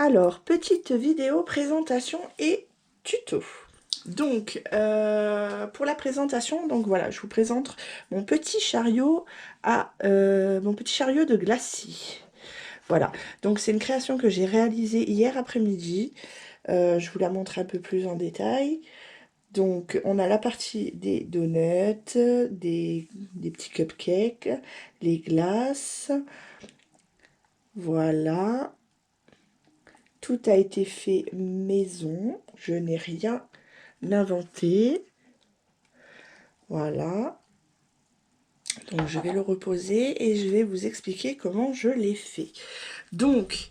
Alors, petite vidéo présentation et tuto. Donc, pour la présentation, donc voilà, je vous présente mon petit chariot de glacis. Voilà, donc c'est une création que j'ai réalisée hier après-midi. Je vous la montre un peu plus en détail. Donc, on a la partie des donuts, des petits cupcakes, les glaces. Voilà. Tout a été fait maison. Je n'ai rien inventé. Voilà. Donc, je vais le reposer et je vais vous expliquer comment je l'ai fait. Donc,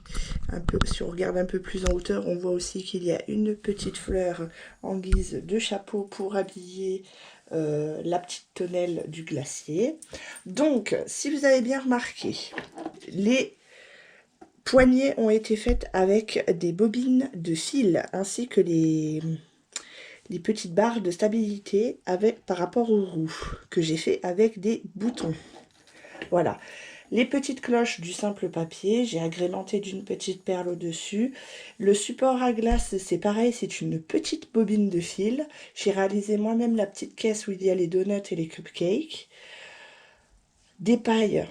si on regarde un peu plus en hauteur, on voit aussi qu'il y a une petite fleur en guise de chapeau pour habiller la petite tonnelle du glacier. Donc, si vous avez bien remarqué, les poignées ont été faites avec des bobines de fil, ainsi que les petites barres de stabilité par rapport aux roues, que j'ai fait avec des boutons. Voilà. Les petites cloches du simple papier, j'ai agrémenté d'une petite perle au-dessus. Le support à glace, c'est pareil, c'est une petite bobine de fil. J'ai réalisé moi-même la petite caisse où il y a les donuts et les cupcakes. Des pailles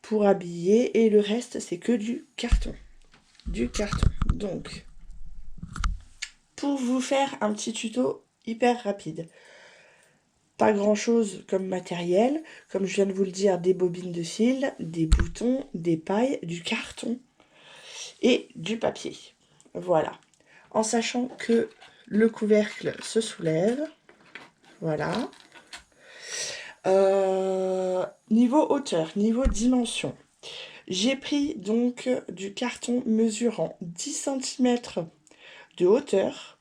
pour habiller et le reste, c'est que du carton. Donc, pour vous faire un petit tuto hyper rapide, pas grand chose comme matériel, comme je viens de vous le dire, des bobines de fil, des boutons, des pailles, du carton et du papier. Voilà, en sachant que le couvercle se soulève. Voilà. Niveau hauteur, niveau dimension, j'ai pris donc du carton mesurant 10 cm de hauteur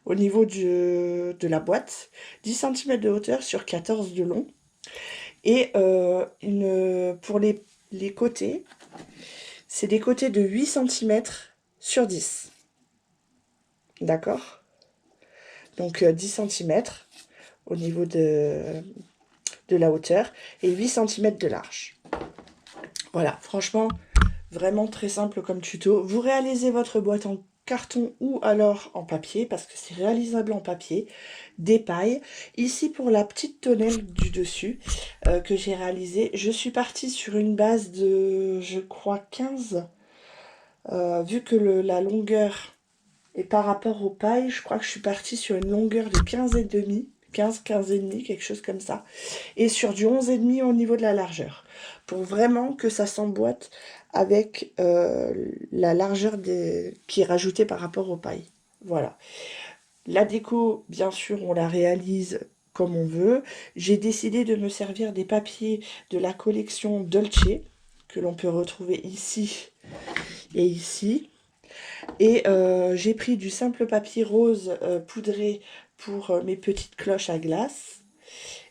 au niveau de la boîte, 10 cm de hauteur sur 14 de long, et pour les côtés, c'est des côtés de 8 cm sur 10. D'accord? Donc 10 cm au niveau de la hauteur et 8 cm de large. Voilà, franchement, vraiment très simple comme tuto. Vous réalisez votre boîte en carton ou alors en papier, parce que c'est réalisable en papier, des pailles. Ici, pour la petite tonnelle du dessus que j'ai réalisée, je suis partie sur une base de, je crois, 15. Vu que la longueur est par rapport aux pailles, je crois que je suis partie sur une longueur de 15,5. 15 et demi, quelque chose comme ça, et sur du 11,5 au niveau de la largeur, pour vraiment que ça s'emboîte avec la largeur qui est rajoutée par rapport aux pailles. Voilà. La déco, bien sûr, on la réalise comme on veut. J'ai décidé de me servir des papiers de la collection Dolce, que l'on peut retrouver ici et ici. Et j'ai pris du simple papier rose poudré pour mes petites cloches à glace.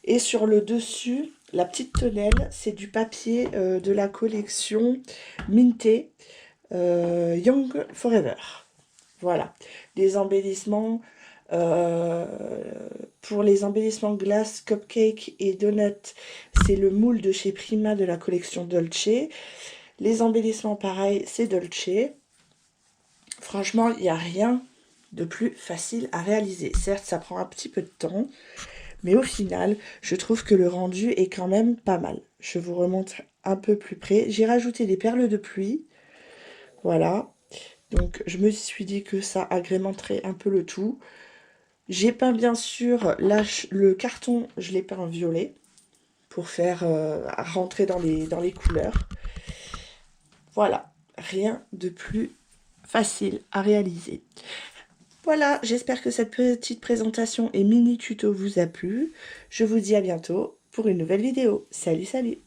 Et sur le dessus, la petite tonnelle, c'est du papier de la collection Minté Young Forever. Voilà, des embellissements. Pour les embellissements glace, cupcake et donut, c'est le moule de chez Prima de la collection Dolce. Les embellissements, pareil, c'est Dolce. Franchement, il n'y a rien de plus facile à réaliser. Certes, ça prend un petit peu de temps, mais au final, je trouve que le rendu est quand même pas mal. Je vous remonte un peu plus près. J'ai rajouté des perles de pluie. Voilà. Donc, je me suis dit que ça agrémenterait un peu le tout. J'ai peint, bien sûr, le carton, je l'ai peint en violet pour faire rentrer dans les couleurs. Voilà. Rien de plus facile à réaliser. Voilà, j'espère que cette petite présentation et mini tuto vous a plu. Je vous dis à bientôt pour une nouvelle vidéo. Salut, salut!